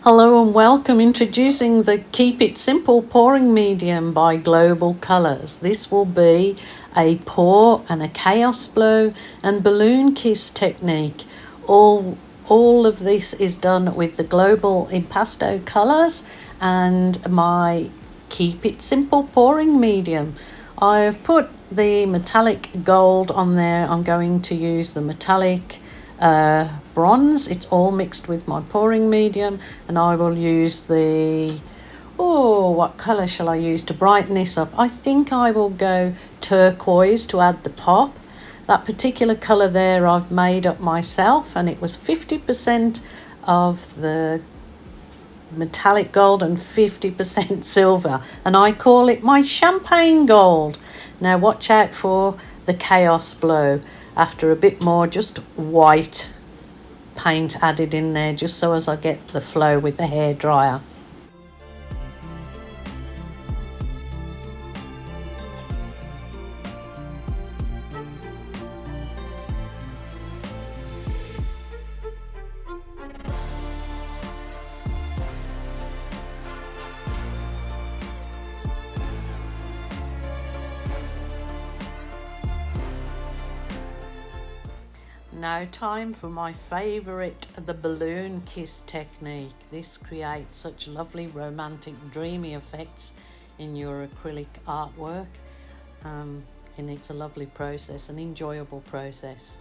Hello and welcome. Introducing the Keep It Simple pouring medium by globalcolours. This will be a pour and a chaos blow and balloon kiss technique. All of this is done with the global impasto colours and my Keep It Simple pouring medium. I've put the metallic gold on there. I'm going to use the metallic bronze. It's all mixed with my pouring medium, and I will use the what colour shall I use to brighten this up? I think I will go turquoise to add the pop. That particular colour there I've made up myself, and it was 50% of the metallic gold and 50% silver, and I call it my champagne gold. Now watch out for the chaos blow. After a bit more just white paint added in there, just so as I get the flow with the hairdryer. Now time for my favourite, the balloon kiss technique. This creates such lovely romantic dreamy effects in your acrylic artwork, and it's a lovely process, an enjoyable process.